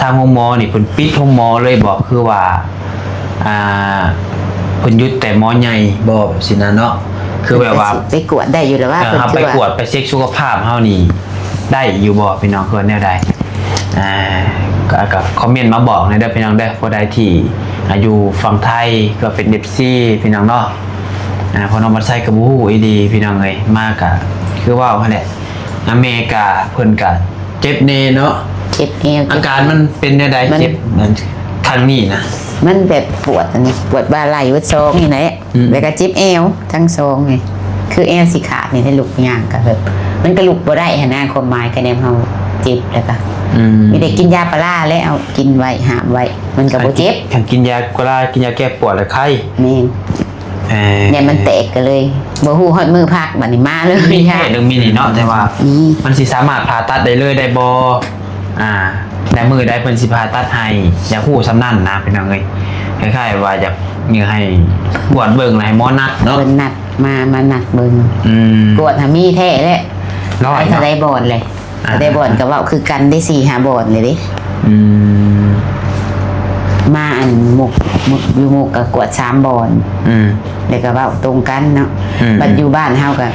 ทางโรงหมอนี่เพิ่นปิดโรงหมอเลยบอกคือว่าเพิ่นหยุดแต่หมอใหญ่บ่สินะเนาะคือแบบว่าไปกวดได้อยู่แล้วว่าเฮาไปกวดไปเช็คสุขภาพเฮานี่ได้อยู่บ่พี่น้องคือแนวใดก็คอมเมนต์มาบอกในเด้อพี่น้องเด้อผู้ใดที่อยู่ฝั่งไทยก็เป็น FC พี่น้องเนาะพอน้องมาใส่กับฮู้อีดีพี่น้องเอ้ยมากก็คือว่าหั่นแหละอเมริกาเพิ่นก็เจ็บแน่เนาะเจ็บเอวอาการมันเป็นแนวใดเจ็บทางนี้นะมันแบบปวดอันนี้ปวดบ่าไหล่วัดซองนี่แหละแล้วก็เจ็บเอวทั้งซองไงคือเอวสิขาดนี่ได้ลุกย่างก็แบบมันก็ลุกบ่ได้หั่นนะความหมายก็แนมเฮาเจ็บแล้วก็มีแต่กินยาปลาแล้วเอากินไว้หามไว้มันก็บ่เจ็บทั้งกินยาปลากินยาแก้ปวดแล้วไข้แม่นเนี่ยมันแตกก็เลยบ่ฮู้ฮอดมือพักบัดนี้มาเลยมีแค่นึงมีนี่เนาะแต่ว่ามันสิสามารถผ่าตัดได้เลยได้บ่ในมือได้เพิ่นสิผ่าตัดให้อยากฮู้ซำนั้นนะพี่น้องเอ้ยคล้ายๆว่าอยากให้ปวดเบิ่งให้หมอนัดเนาะเพิ่นนัดมานัดเบิ่งปวดหามีแท้แหละถ้าได้บ่อนเลยได้บ่อนก็เว้าคือกันได้4-5บ่อนเลยดิมาอันหมกอยู่หมกก็กวด3บ่อนแล้วก็เว้าตรงกันเนาะบัดอยู่บ้านเฮาก็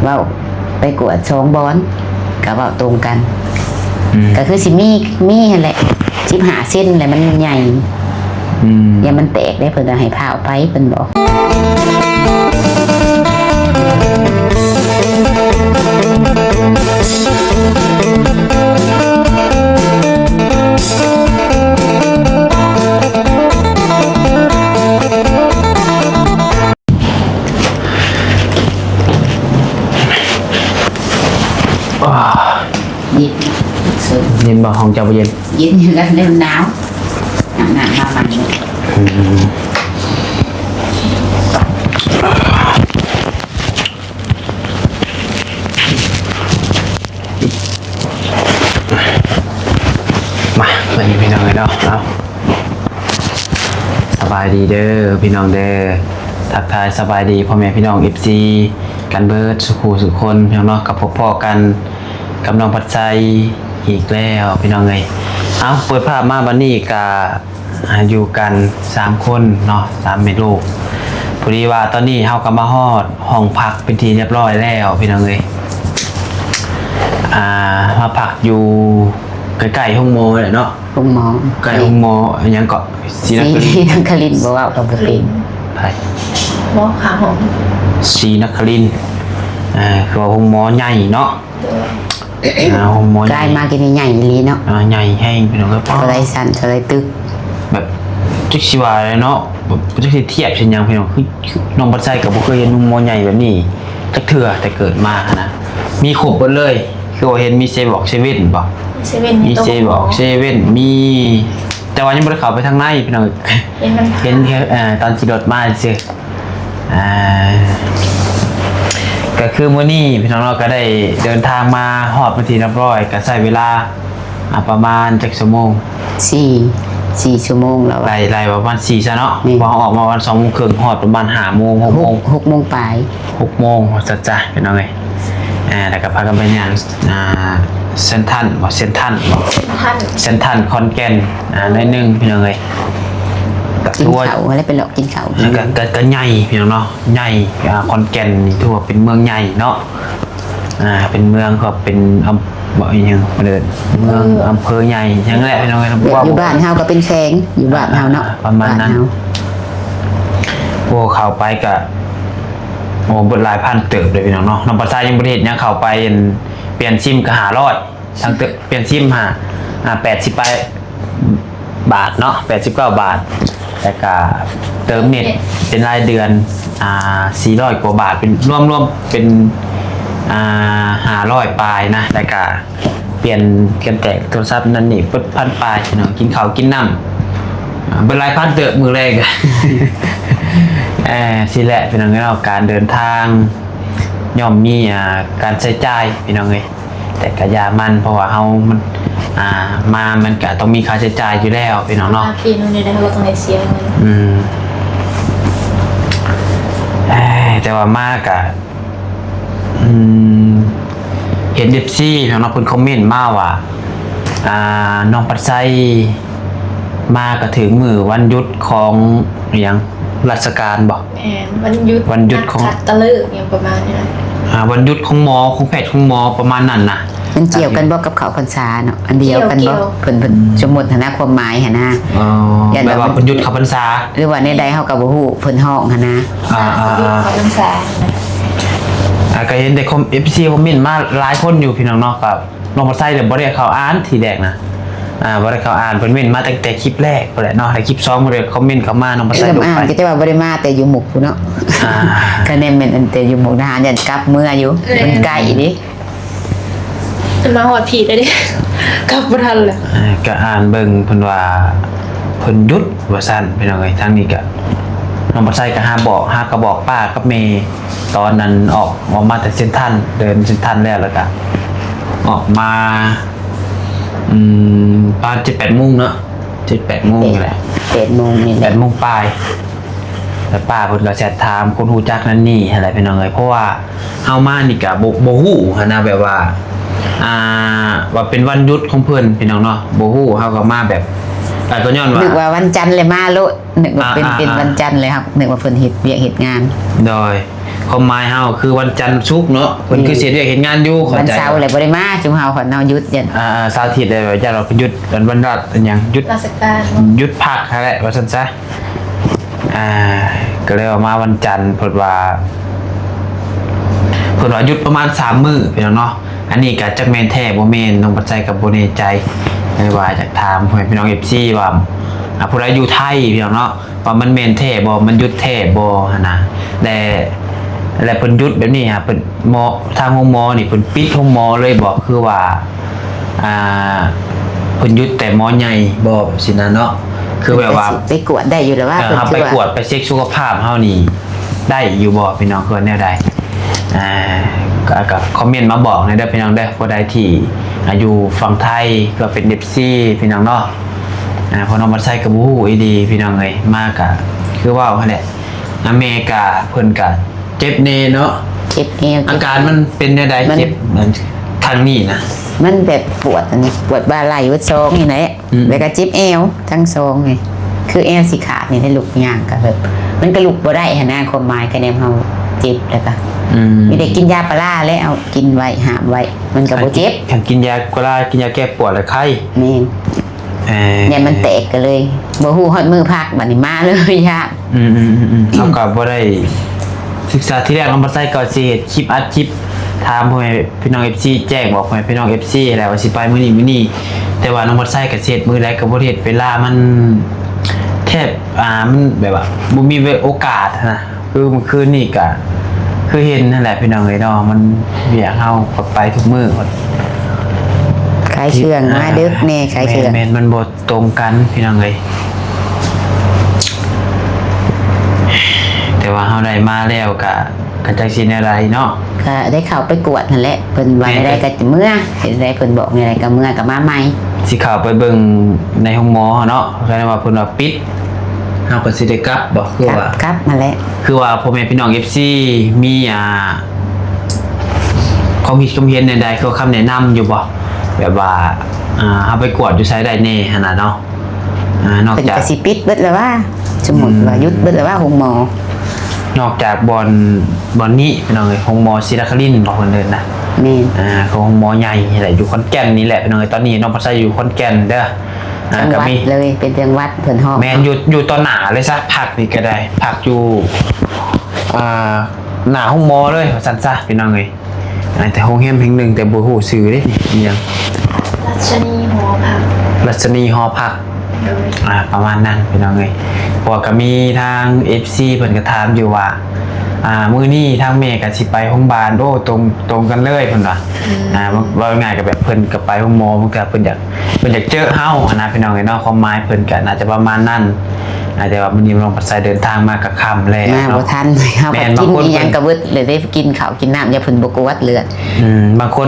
เว้าไปกวด2บ่อนก็เว้าตรงกันก็คือสิมีแหละ15เส้นแหละมันใหญ่อย่ามันแตกได้เพิ่นก็ให้พาออกไปเพิ่นบอกเย็นบ่ห้องเจ้าบ่เย็นเย็นอยู่กันเล่นหนาวหนาวมามันมาวันนี้พี่น้องเลยเนาะสบายดีเด้อพี่น้องเด้อทักทายสบายดีพ่อแม่พี่น้อง FC กันเบิร์ดสุขูสุคนพี่น้องเนาะกับพ่อกันกับน้องพัดใจอีกแล้วพี่น้องเลยเปิดภาพมาบันนี้กะอยู่กัน3คนเนาะ3 เมตรลูกพอดีว่าตอนนี้เฮาก็มาฮอดห้องพักเป็นทีเรียบร้อยแล้วพี่น้องเลยมาพักอยู่ใกล้ๆห้องหมอเลยเนาะห้องหมอใกล้ห้องหมอยังเกาะศรีนครินทร์บอกว่าต้องไปเป็นไปหมอขาหอมศรีนครินทร์คือว่าห้องหมอใหญ่เนาะห้องหมอใกล้มากินใหญ่ลีเนาะใหญ่แห้งพี่น้องก็อะไรสั่นอะไรตึกแบบจุกชิวาเลยเนาะแบบจุกเทียบเช่นยังพี่น้องคือน้องปัจจัยกับบุเคยเห็นนุ่มหมอใหญ่แบบนี้จักเถื่อแต่เกิดมานะมีขบหมดเลยคือว่าเห็นมีเซบอกเซเว่นป่ะมีเซบอกเซเว่นมีแต่วันนี้บริเขาไปทางในพี่น้องเห็นแค่ตอนขี่รถมาสิก็คือมื้อนี้พี่น้องเราก็ได้เดินทางมาฮอดเป็นที่เรียบร้อยก็ใช้เวลาประมาณจักชั่วโมง4 ชั่วโมงแล้วไล่ประมาณ4ซะเนาะพอออกมาวัน2 โมงครึ่งฮอดประมาณ5 โมง6 โมง6 โมงปลาย6 โมงจ้ะพี่น้องเอ้ยแล้วก็พากันไปย่างเซนทันคอนแก่นในนึงพี่น้องเอ้ยกินข้าวอะไรเป็นหลอกกินข้าวก็ใหญ่พี่น้องเนาะใหญ่คอนแก่นนี่ถือว่าเป็นเมืองใหญ่เนาะเป็นเมืองก็เป็นบอกยังเดินเมืองอำเภอใหญ่ยังแหละพี่น้องอยู่บ้านเฮาก็เป็นแขงอยู่บ้านเฮาเนาะประมาณนั้นพวกเข้าไปก็บทหลายพันเติบเลยพี่น้องเนาะน้องปัสสาวะยังประเทศยังเข้าไปเปลี่ยนซิมก็500ทั้งเปลี่ยนซิม80 บาทเนาะ89 บาทแต่ก็เติมเน็ตเป็นรายเดือน400 กว่าบาทเป็นรวมเป็น500 ปลายนะแต่ก็เปลี่ยนกันแตกโทรศัพท์นั่นนี่พันปลายเนาะกินข้าวกินน้ำเป็นรายพันเติบมือแรกสิแหละพี่น้องเนาะการเดินทางย่อมมีการใช้จ่ายพี่น้องเลยแต่กะยามันเพราะว่าเฮามันมันก็ต้องมีค่าใช้จ่ายอยู่แล้วพี่น้องเนาะปีนึงเนี่ยเราต้องได้เสียเงินแต่ว่ามากอะเห็นเดฟซี่พี่น้องเพิ่นคอมเมนต์มาว่า น้องปัดไซมาก็ถึงมือวันหยุดของอหยังราชการบ่ แม่นวันหยุด วันหยุดของ นักขัดตะเลิกอย่างประมาณนี้นะ วันหยุดของหมอของแพทย์ของหมอประมาณนั้นนะ มันเกี่ยวกันบ่กับเขาพรรษาเนาะอันเดียวกันบ่เพิ่นสมมุติฐานะความหมายหั่นนะ อ๋อ อย่า แบบว่าวันหยุดเข้าพรรษา หรือว่าในใดเฮาก็บ่ฮู้เพิ่นฮ้องหั่นนะ วันหยุดของพรรษานะ ก็เห็นแต่FC คอมเมนต์มาหลายคนอยู่พี่น้องเนาะกับน้องปัดไซเดี๋ยวบ่ได้เข้าอ่านทีแรกนะบ่ได้เข้าอ่านเพิ่นเม้นมาตั้งแต่คลิปแรกพุ่นแหละเนาะในคลิป2บ่ได้คอมเมนต์เข้ามาน้องปัดไซ เริ่ม ลง อ่า ไป นก็จะว่าบ่ได้มาแต่อยู่หมุกพู้นเนาะ อ่า คะแนนเป็นอันแต่อยู่หมุกทหารยันกลับเมื่ออยู่มันไกลดิ มาหอดผีได้ดิ กลับบ่ทันเลย ก็อ่านเบิ่งเพิ่นว่าเพิ่นหยุดว่าซั่นพี่น้องเอ้ยทางนี้ก็น้องปัดไซก็หาก็บอกป้ากับเมย์ตอนนั้นออกมาแต่เซ็นทรัลเดินเซ็นทรัลแล้วก็ออกมาประมาณ 7-8 โมงเนาะ 7-8 โมงนี่แหละ 8 โมงนี่แหละ 8 โมงปลายแล้วป้าเพิ่นก็แชทถามคนฮู้จักนั่นนี่อะไรพี่น้องเอ้ยเพราะว่าเฮามานี่ก็บ่ฮู้หันนะแบบว่าว่าเป็นวันหยุดของเพิ่นพี่น้องเนาะบ่ฮู้เฮาก็มาแบบก็ย้อนว่า นึกว่าวันจันทร์เลยมาโลดนึกว่าเป็นวันจันทร์เลยครับนึกว่าเพิ่นเฮ็ดเวียกเฮ็ดงาน โดยความหมายเฮาคือวันจันทร์ศุกร์เนาะเพิ่นคือสิเฮ็ดเฮ็ดงานอยู่เข้า วัน ใจ เสาร์เลยบ่ได้มาจุมเฮาขอนเฮาหยุดยัน เสาร์อาทิตย์ได้ว่าจะเราก็หยุดวันรัฐอันหยังหยุด ราชการ หยุดพักนั่นแหละว่าซั่นซะก็เลยออกมาวันจันทร์เพิ่นว่าหยุดประมาณ3 มื้อพี่น้องเนาะอันนี้ก็จักแม่นแท้บ่แม่นน้องปัจจัยกับบ่แน่ใจเลยว่าอยากถามพ่อแม่พี่น้อง FC ว่าผู้ใดอยู่ไทยพี่น้องเนาะว่ามันแม่นแท้บ่มันหยุดแท้บ่หั่นน่ะและเพิ่นหยุดแบบนี้ฮะเพิ่นหมอทางโรงหมอนี่เพิ่นปิดโรงหมอเลยบ่คือว่าเพิ่นหยุดแต่หมอใหญ่บ่สินะเนาะคือแบบว่า ไปกวดได้อยู่แล้วว่าเพิ่น ไปกวดไปเช็คสุขภาพเฮานี่ได้อยู่บ่พี่น้องคือแนวใดก็คอมเมนต์มาบอกในเด้อพี่น้องเด้อผู้ใดที่อยู่ฝั่งไทยก็เป็น FC พี่น้องเนาะพอน้องมาใช้กับฮู้อีดีพี่น้องเอ้ยมากก็คือว่าหั่นแหละอเมริกาเพิ่นก็เจ็บแน่เนาะ เจ็บเอว อาการมันเป็นแนวใดเจ็บทางนี้นะ มันแบบปวดอันนี้ปวดบ่าไหล่วัดซองนี่แหละแล้วก็เจ็บเอวทั้งซองนี่คือเอวสิขาดนี่ได้ลุกย่างก็แบบมันก็ลุกบ่ได้หั่นนะความหมายคะแนนเฮาเจ็บแล้วก็มีแต่กินยาปลาร้าแล้วเอากินไว้หามไว้มันก็บ่เจ็บ คันกินยาก็ได้กินยาแก้ปวดแล้วไข้ แม่นเนี่ยมันแตกก็เลยบ่ฮู้ฮอดมือพักบัดนี้มาเลยยาก เราก็บ่ได้ศึกษาที่แรกน้องปัสไซก็สิเฮ็ดคลิปอัดคลิปถามพ่อแม่พี่น้อง FC แจ้งบอกพ่อแม่พี่น้อง FC แล้วว่าสิไปมื้อนี้แต่ว่าน้องปัสไซก็สิเฮ็ดมื้อใดก็บ่ได้เฮ็ดเวลามันแทบมันแบบว่าบ่มีโอกาสนะคือเมื่อคืนนี้ก็คือเห็นนั่นแหละพี่น้องเอ้ยเนาะมันเวียกเฮาก็ไปทุกมื้อ ขายเชื่องมาดึกแน่ขายเชื่อง แม่นมันบ่ตรงกันพี่น้องเอ้ยแต่ว่าเฮาได้มาแล้วก็จักสิแนวใดเนาะ ก็ได้เข้าไปกวดนั่นแหละเพิ่นว่าได้ก็เมื่อเห็นได้เพิ่นบอกนี่ได้ก็เมื่อก็มาใหม่ สิเข้าไปเบิ่งในห้องหมอเนาะก็ได้ว่าเพิ่นว่าปิดเฮาก็สิได้กลับบ่คือว่า ครับนั่นแหละ คือว่าพ่อแม่พี่น้อง FC มีความคิดความเห็นใดๆคือคำแนะนำอยู่บ่แบบว่าเฮาไปกวดอยู่ไสได้แน่หั่นน่ะเนาะนอก เพิ่น จาก ก็สิปิดเบิดแล้วว่าสมมุติว่าหยุดเบิดแล้วว่าโรงหมอน อกจากบอนนี้พี่น้องเอ้ยห้องหมอศิลครินทร์บอกเพิ่นเด้อนะ แม่น ของห้องหมอใหญ่นี่แหละอยู่ขอนแก่นนี่แหละพี่น้องเอ้ยตอนนี้น้องปัสไซอยู่ขอนแก่นเด้อ จัง ก็ หวัด มี เลยเป็นจังหวัดเพิ่นฮ้อง แม่นอยู่ตอนหน้าเลยซะพักนี่ก็ได้พักอยู่หน้าห้องหมอเลยว่าซั่นซะพี่น้องเอ้ยแต่โรงแรมแห่งหนึ่งแต่บ่ฮู้ชื่อเด้นี่อิหยัง รัชนีหอพัก รัชนีหอพัก โดย ประมาณนั้นพี่น้องเอ้ยเพราะว่าก็มีทาง FC เพิ่นก็ถามอยู่ว่ามื้อนี้ทางแม่ก็สิไปโรงพยาบาลโอ้ตรงกันเลยเพิ่นว่าว่าง่ายก็แบบเพิ่นก็ไปโรงหมอมันก็เพิ่นอยากเจอเฮานะพี่น้องเอ้ยเนาะความหมายเพิ่นก็น่าจะประมาณนั้นแต่ว่ามื้อนี้น้องปัสไซเดินทางมาก็ค่ำแล้ว มาบ่ เนาะ ทันเฮา แม่ ก็ น กิน บางคน อีหยังก็เบิดเลยได้กินข้าวกินน้ำอย่าเพิ่นบ่กวดเลือด บางคน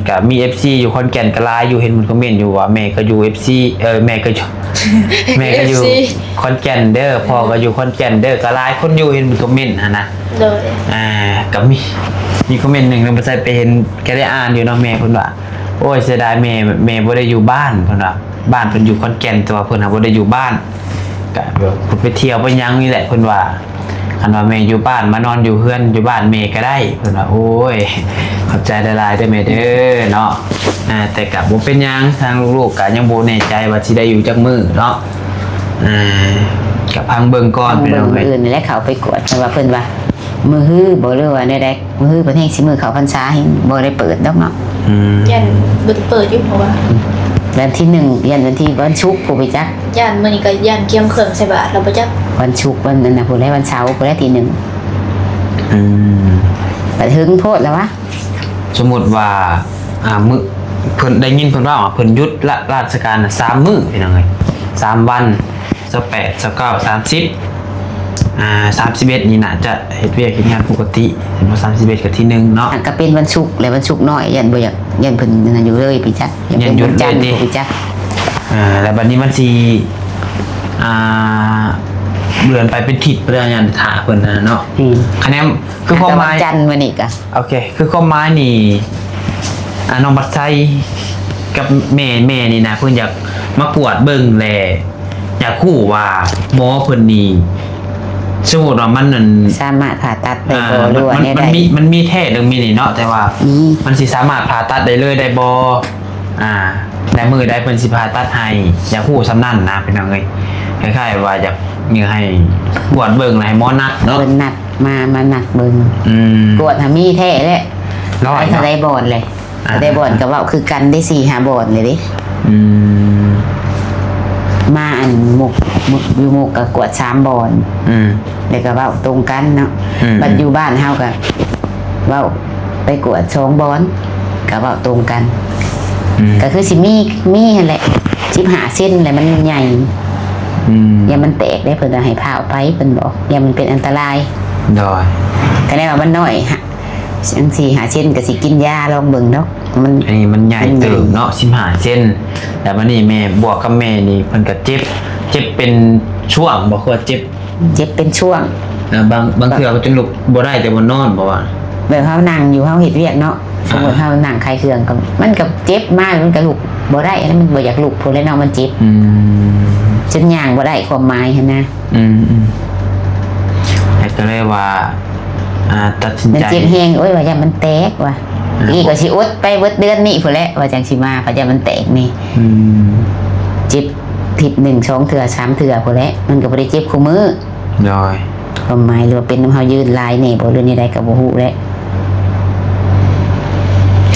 ก็มี FC อยู่ขอนแก่นก็หลายอยู่เห็นมันคอมเมนต์อยู่ว่าแม่ก็อยู่ FC แม่ก็อยู่ แม่ก็อยู่ขอนแก่นเด้อพ่อก็อยู่ขอนแก่นเด้อก็หลายคนอยู่เห็นมันคอมเมนต์หั่นนะ โดย ก็มีคอมเมนต์หนึ่งเราไปเห็นแกได้อ่านอยู่เนาะแม่เพิ่นว่า โอ้ยเสียดายแม่บ่ได้อยู่บ้านเพิ่นว่าบ้านเพิ่นอยู่ขอนแก่นแต่ว่าเพิ่นน่ะบ่ได้อยู่บ้านก็แบบเพิ่นไปเที่ยวไปหยังนี่แหละเพิ่นว่าคันว่าแม่อยู่บ้านมานอนอยู่เฮือนอยู่บ้านแม่ก็ได้เพิ่นว่าโอ้ยขอบใจหลายๆเด้อแม่เด้อเนาะแต่ก็บ่เป็นหยังทางลูกๆก็ยังบ่แน่ใจว่าสิได้อยู่จักมื้อเนาะก็พังเบิ่งก่อนพี่ เบิ่ น้อง ง เอ้ย อื่นและเขาไปกวดแต่ว่าเพิ่นว่ามือฮื้อบ่เลยว่าได้มือฮื้อเพิ่นแห่งสิมือเขาพรรษาให้บ่ได้เปิดดอกเนาะ ยันเปิดอยู่เพราะว่า วันที่1ยันวันที่วันศุกร์ผู้ไปจัก ยันมื้อนี้ก็ยันเกี่ยมเครื่องใส่บาตรเราบ่จัก วันศุกร์วันนั้นน่ะผู้ใดวันเสาร์ผู้ใดที่1 อืม บัดถึงโทษแล้ววะ สมมุติว่ามื้อเพิ่นได้ยินเพิ่นว่าเพิ่นหยุดราชการน่ะ3มื้อพี่น้องเอ้ย3วัน28 29 30 31นี่น่าจะเฮ็ดเวียกเฮ็ดงานปกติเห็นว่า31ก็ที่1เนาะ อันก็เป็นวันศุกร์และวันศุกร์น้อยยันบ่อยากยันเพิ่นนั่นอยู่เลยพี่จักยันเป็นวันจันทร์ผู้ไปจัก แล้วบัดนี้มันสิเดือนไปเป็นทิศเรื่องงานถาเพิ่นนะเนาะคะแนนคือความหมาย จันทร์มื้อนี้ก็ โอเคคือความหมายนี่น้องบัดไซกับแม่นี่นะเพิ่นอยากมากวดเบิ่งแลอยากรู้ว่าหมอเพิ่นนี่สมมุติว่ามันนั่น สามารถผ่าตัดได้บ่หรือว่าได้ มันมีแท้เรื่องมีนี่เนาะแต่ว่า มันสิสามารถผ่าตัดได้เลยได้บ่ในมือได้เพิ่นสิผ่าตัดให้อยากฮู้ซำนั้นนะพี่น้องเอ้ยคล้ายๆว่าอยากให้กวดเบิ่งให้หมอนัดเนาะ เพิ่นนัดมานัดเบิ่ง ก กวดหามีแท้แหละ ร้อย ถ้าได้บ่อนเลยถ้าได้บ่อนก็เว้าคือกันได้4-5บ่อนเลยเด้ อืม มาอันมุกอยู่มุกก็กวด3บ่อน แล้วก็เว้าตรงกันเนาะบัดอยู่บ้านเฮาก็เว้าไปกวด2บ่อนก็เว้าตรงกัน ก็คือสิมีนั่นแหละ15เซนแหละมันใหญ่อย่ามันแตกได้เพิ่นว่าให้พาออกไปเพิ่นบอกอย่ามันเป็นอันตราย ดอย ก็ได้ว่ามันน้อยฮะจัง4 5เซนก็สิกินยาลองเบิ่งเนาะมัน อันนี้มันใหญ่เติบเนาะ15เซนแต่วันนี้แม่บวกกับแม่นี่เพิ่นก็เจ็บเป็นช่วงบ่คือว่าเจ็บ เจ็บเป็นช่วง บางเทื่อก็จนลุกบ่ได้แต่บ่นอนบ่ว่า แบบเฮานั่งอยู่เฮาเฮ็ดเวียกเนาะสมมุติเฮานั่งคลายเครื่องก็มันก็เจ็บมากมันก็ลุกบ่ได้แล้วมันบ่อยากลุกพุ่นแล้วเนาะมันเจ็บจนย่างบ่ได้ความหมายหั่นนะ แล้วก็เลยว่าตัดสิน มัน ใจ เจ็บแฮงโอ้ยว่าอย่ามันแตกว่ะอีก็สิอดไปเบิดเดือนนี้พุ่นแหละว่าจังสิมาว่าอย่ามันแตกนี่เจ็บผิด1 2เทื่อ3เทื่อพุ่นแหละมันก็บ่ได้เจ็บคู่มือ ดอย ความหมายหรือว่าเป็นน้ำเฮายืดลายนี่บ่หรือนี่ใดก็บ่ฮู้แหละ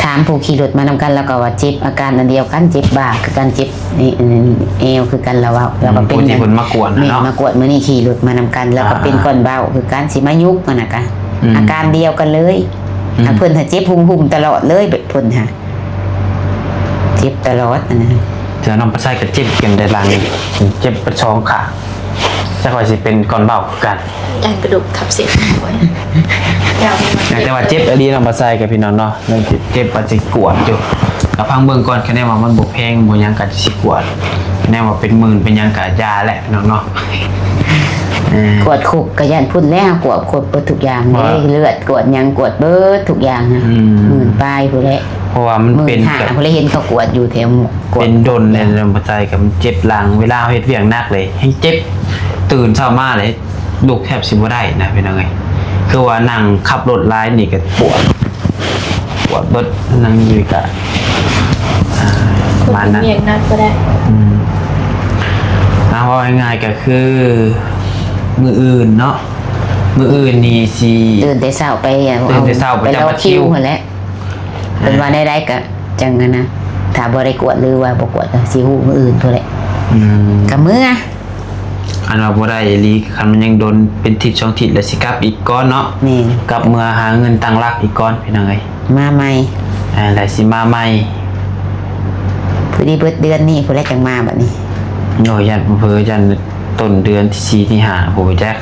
ถามผู้ขี่รถมานำกันแล้วก็ว่าเจ็บอาการอันเดียวกันเจ็บบ่าคือกันเจ็บนี่เอวคือกันแล้วว่าแล้วก็เป็น ผู้ที่เพิ่นมากวน แม่ เนาะ มากวดมื้อนี้ขี่รถมานำกัน แล้วก็เป็นก้อนเบ้าคือการสิมายุกนั่นน่ะกะอาการเดียวกันเลยถ้าเพิ่นถ้าเจ็บหุ่มๆตลอดเลยเพิ่นฮะเจ็บตลอดนั่นนะ เจอน้องประชายก็เจ็บกันได้ลังเจ็บประชองขาจักว่าสิเป็นก่อนเบาคือกัน ยันกระดูกทับเส้นไว้ยาว แต่ว่าเจ็บอดีน้องประชายกับพี่น้องเนาะเรื่องเจ็บว่าสิกวดอยู่แล้วพังเบิ่งก่อนคะแนนว่ามันบ่แพงบ่หยังก็สิกวดคะแนนว่าเป็นหมื่นเป็นหยังก็ยาแหละพี่น้องเนาะ กวดคุกก็ยันพุ่นแล้วกวดเบิดทุกอย่างเลยเลือดกวดหยังกวดเบิดทุกอย่างนะหมื่นปลายพุ่นแหละ เพราะว่ามัน มือ เป็น หา แบบ เขาเลยเห็นเขากวดอยู่แถวกวด เป็นดนเลยลำบากกับมันเจ็บหลังเวลาเฮ็ดเวียงหนักเลยให้เจ็บตื่นเช้ามาเลยลุกแทบสิบ่ได้นะเป็นยังไงคือว่านั่งขับรถไล่นี่ก็ปวดเบิดนั่งอยู่ก็ประมาณนั้น เมียงนัดก็ได้ เอาว่าง่ายๆก็คือมืออื่นเนาะมืออื่นนี่สิ ตื่นแต่เช้าไป ตื่นแต่เช้าไป ไปรอ จำบัตรคิ คิ ว วหั่นแหละเป็นว่าได้ก็จังนั้นนะถ้าบ่ได้กวดหรือว่าบ่กวดก็สิฮู้มื้ออื่นพุ่นแหละกับมื้อ อันว่าบ่ได้อีหลีคันมันยังโดนเป็นทิศช่องทิศแล้วสิกลับอีกก้อนเนาะ นี่ กลับเมื่อหาเงินตั้งหลักอีกก้อนพี่น้องเอ้ย มาใหม่ แล้วสิมาใหม่ พอดีเบิดเดือนนี้พุ่นแหละจังมาบัดนี้ โยยันเพื่อยันต้นเดือนที่4ที่5ผมแจ็ค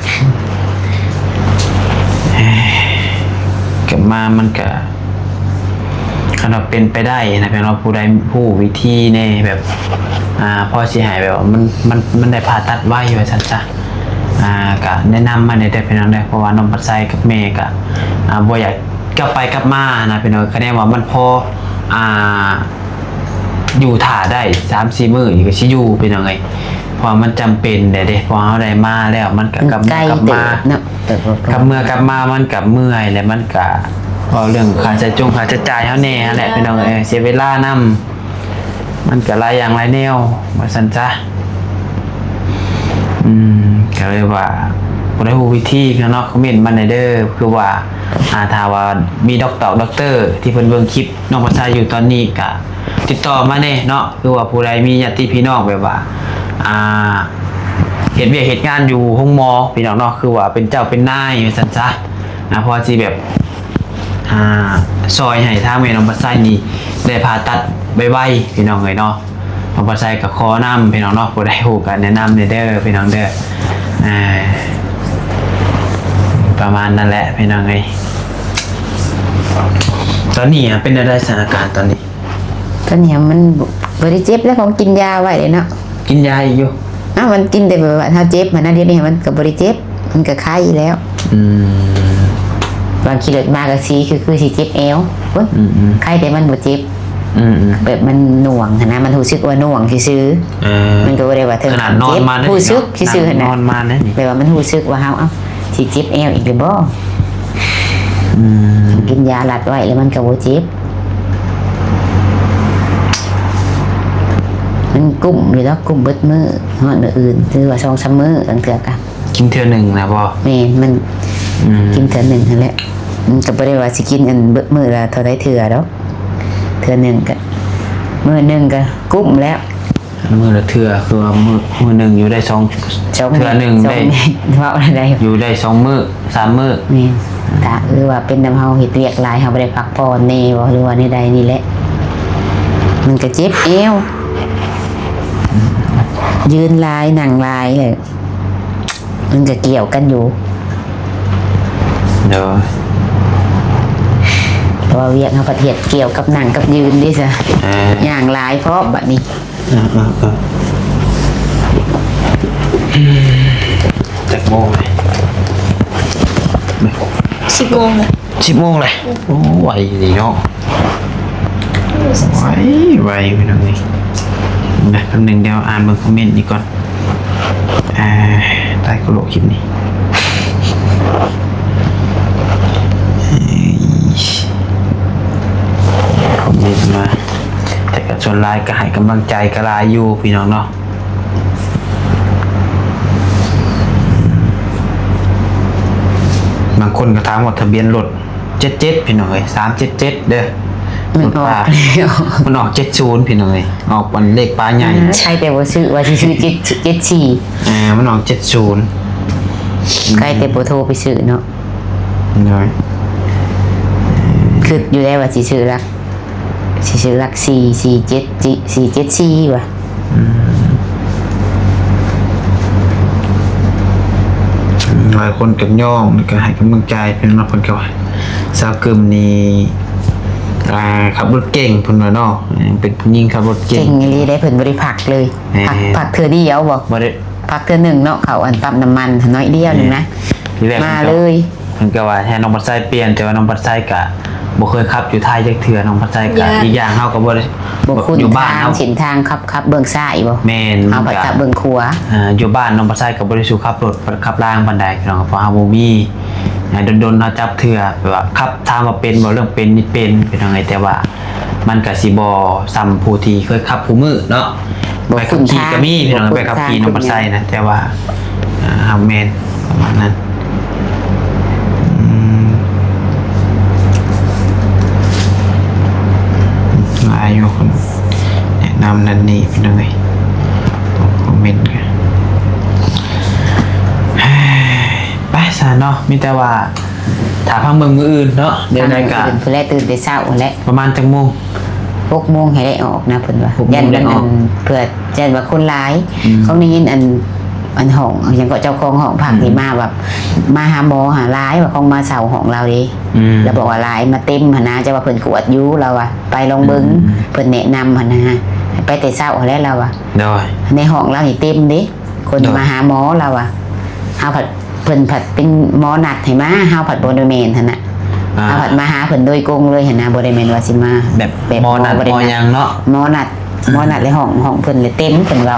กลับมามันก็ขนาดเป็นไปได้นะเป็นเราผู้ใดผู้วิธีในแบบพอสิหายแบบว่ามันได้ผ่าตัดไว้ไว้ซั่นจ้ะก็แนะนำมาในแต่เป็นอันใดเพราะว่าน้องปัดไซกับแม่ก็บ่อยากกลับไปกลับมานะเป็นว่าคะแนนว่ามันพอ อยู่ถ่าได้3-4มื้ออีกก็สิอยู่เป็นยังไงเพราะมันจำเป็นเด้พอเฮาได้มาแล้วมันก็กลับ ใกล้ กลับ เติ มา บเนาะเติบ กลับมามันก็เมื่อยแล้วมันก็เรื่องค่าใช้จ่ายเฮาแน่แหละพี่น้องเสียเวลานำมันก็หลายอย่างหลายแนวว่าซั่นซะก็เลยว่าบ่ได้ฮู้วิธีเนาะคอมเมนต์มาได้เด้อคือว่าถ้าว่ามีด็อกเตอร์ที่เพิ่นเบิ่งคลิปน้องภาษาอยู่ตอนนี้ก็ติดต่อมาแน่เนาะคือว่าผู้ใดมีญาติพี่น้องแบบว่าเฮ็ดเวียกเฮ็ดงานอยู่โรงหมอพี่น้องเนาะคือว่าเป็นเจ้าเป็นนายว่าซั่นซะพอสิแบบซอยให้ทางแม่น้องภาษานี่ได้ผ่าตัดไวๆพี่น้องเอ้ยเนาะน้องภาษาก็ขอนำพี่น้องเนาะผู้ใดฮู้ก็แนะนำเด้อพี่น้องเด้อประมาณนั้นแหละพี่น้องเอ้ยตอนนี้เป็นอะไรสถานการณ์ตอนนี้ ตอนนี้มันบริเจ็บแล้วของกินยาไว้เลยเนาะ กินยาอยู่ มันกินแต่แบบว่าถ้าเจ็บมันนะเดี๋ยวนี้มันกับบริเจ็บมันก็ไข้แล้วบางทีเลือดมากก็ซีคือสิเจ็บเอวไข้แต่มันบ่เจ็บแบบมันหน่วงนะมันรู้สึกว่าหน่วงซื่อมันก็บ่ได้ว่าถึง ขนาดนอนมา รู้สึกซื่อๆ น นะ อนมาเนี่ย แปลว่ามันรู้สึกว่าเฮาสิเจ็บเอวอีกหรือบ่กินยาลัดไว้แล้วมันก็บ่เจ็บมันกุ้มอยู่แล้วกุ้มเบิดมือฮอดมื้ออื่นคือว่า2-3มื้อตั้งเทื่อกะ กินเทื่อหนึ่งนะบ่ แม่มันกินเทื่อหนึ่งนั่นแหละมันก็บ่ได้ว่าสิกินอันเบิดมื้อละเท่าใดเทื่อดอกเทื่อหนึ่งก็มื้อหนึงก็กุ้มแล้ว มื้อละเทื่อคือว่ามื้อหนึ่งอยู่ได้2เทื่อหนึ่งได้ เว้าได้ อยู่ได้2มื้อ3มื้อ แม่นถ้าว่าเป็นน้ำเฮาเฮ็ดเวียกหลายเฮาบ่ได้พักผ่อนแน่บ่หรือว่าในใดนี่แหละมันก็เจ็บเอวยืนลายหนังลายเลยมันก็เกี่ยวกันอยู่ เดี๋ยว เพราะว่าเวียกเขาประเทศเกี่ยวกับหนังกับยืนดิซะอย่างลายเพราะบัดนี้ จักโมงเลย 10 โมงเลย 10 โมงเลยโอ้ไวดีเนาะไวพี่น้องนี่นะแป๊บนึงเดี๋ยวอ่านเบิ่งคอมเมนต์นี่ก่อนใต้กระโหลกคลิปนี้คอมเมนต์มาแต่ก็ส่วนหลายก็ให้กำลังใจก็หลายอยู่พี่น้องเนาะบางคนก็ถามว่าทะเบียนรถ77พี่น้องเอ้ย377เด้อ มันออกแล้ว มันออก70พี่น้องเอ้ยออกวันเลขปลาใหญ่ ใช่แต่ว่าซื้อ74 มันออก70 ใกล้แต่บ่โทรไปซื้อเนาะ น้อย คืออยู่ได้ว่าสิซื้อรัก447 ว่ะ หลายคนกันย่องแล้วก็ให้กำลังใจเป็นมาคนก็ว่าสาวกึมนี่ขับรถเก่งเพิ่นว่าเนาะเป็นผู้หญิงขับรถเก่ เก่ ง งอีหลีได้เพิ่นบ่ได้พักเลยพักเทื่อเดียวบ่ บ่ได้ พักเทื่อหนึงเนาะเขาอันปั๊มน้ำมันน้อยเดียวนึงนะ ทีแรก มาเลย เพิ่นก็ว่าให้น้องปัดไส้เปลี่ยนแต่ว่าน้องปัดไส้ก็บ่เคยขับอยู่ไทยจักเทื่อน้องปัดไส้ก็อีกอย่างเฮาก็บ่ได้ บ่คุ้น อยู่บ้าน ทาง เฮา เส้นทางขับเบื้องซ้ายบ่ แม่น เอาไปขับเบื้องขวา อยู่บ้านน้องปัดไส้ก็บ่ได้สู้ขับรถขับล่างปานใดพี่น้องเพราะเฮาบ่มีโดนๆเฮาจับเทื่อแบบว่าขับทางว่าเป็นบ่เรื่องเป็นนี่เป็นจังไงแต่ว่ามันก็สิบ่ซ้ำผู้ที่เคยขับผู้มือเนาะไปขับขี่ก็มีพี่น้องไปขับขี่น้องปัดไส้นะแต่ว่าเฮาแม่นประมาณนั้นหลายอยู่คนแนะนำนั่นนี่พี่น้องเอ้ยคอมเมนต์กันไปซะเนาะมีแต่ว่าถ้าพังเมืองมืออื่นเนาะเดี๋ยวได้ก็ เพิ่นแลตื่นแต่เช้าแหละ ประมาณจังโมง 6 โมงให้ได้ออกนะเพิ่นว่า 6 โมง ยัน ได้ มัน ออก เพื่อยันว่าคนหลาย อืม เขาได้ยินอันห้องยังก็เจ้าของห้องพักนี่มาแบบมาหาหมอหาหลายว่าคงมาเสาห้องเราดิ แล้วบอกว่าหลายมาเต็มหนนะจะว่าเพิ่นกวดอยู่เราอะไปลองเบิ้งเพิ่นแนะนำหนนะไปแต่เช้าแล้วเราอะ โดย ในห้องเรานี่เต็มเด้คนมาหาหมอเราอะเฮาผัดเพิ่นผัดเป็นหมอนัดให้มาเฮาผัดบ่ได้แม่นหั่นน่ะเฮาผัดมาหาเพิ่นโดยกงเลยหั่นนะบ่ได้แม่นว่าสิมา แบบหมอนัดหมอยังเนาะ หมอนัด หมอนัดเลยห้องเพิ่นเลยเต็มเพิ่นเว้า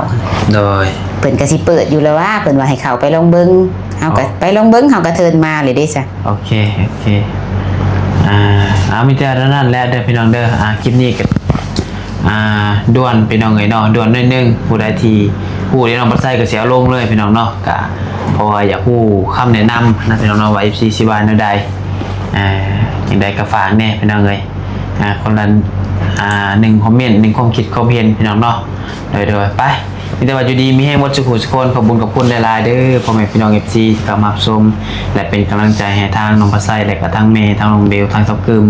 โดย เพิ่นก็สิเปิดอยู่แล้วว่าเพิ่นว่าให้เข้าไปลองเบิ่งเฮาก็ไปลองเบิ่งเฮาก็เทินมาเลยเด้จ้ะ โอเคมีแต่เท่านั้นแหละเด้อพี่น้องเด้อคลิปนี้ก็ด่วนพี่น้องเอ้ยเนาะด่วนหน่อยนึงผู้ใดที่ผู้ที่น้องบ่ใส่ก็สิเอาลงเลยพี่น้องเนาะก็เพราะว่าอยากฮู้คำแนะนำนะพี่น้องเนาะว่า FC สิว่าแนวใดจังใดก็ฝากแน่พี่น้องเอ้ยคนละ1คอมเมนต์1ความคิดความเห็นพี่น้องเนาะโดยไปมีแต่ว่าอยู่ดีมีให้หมดสุขสุขคนขอบคุณกับคุณหลายๆเด้อพ่อแม่พี่น้อง FC ที่เข้ามารับชมและเป็นกำลังใจให้ทางน้องปลาไส้และก็ทางเมย์ทางน้องเบลทางซับกึม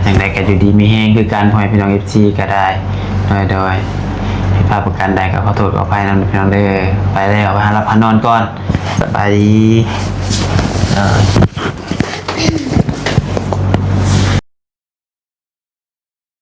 จังใดก็อยู่ดีมีแห้งคือการพ่อแม่พี่น้อง FC ก็ได้โดยผิดพลาดประการใดก็ขอโทษขออภัยนำพี่น้องเด้อไปแล้วไปหารับพานอนก่อนสบายดี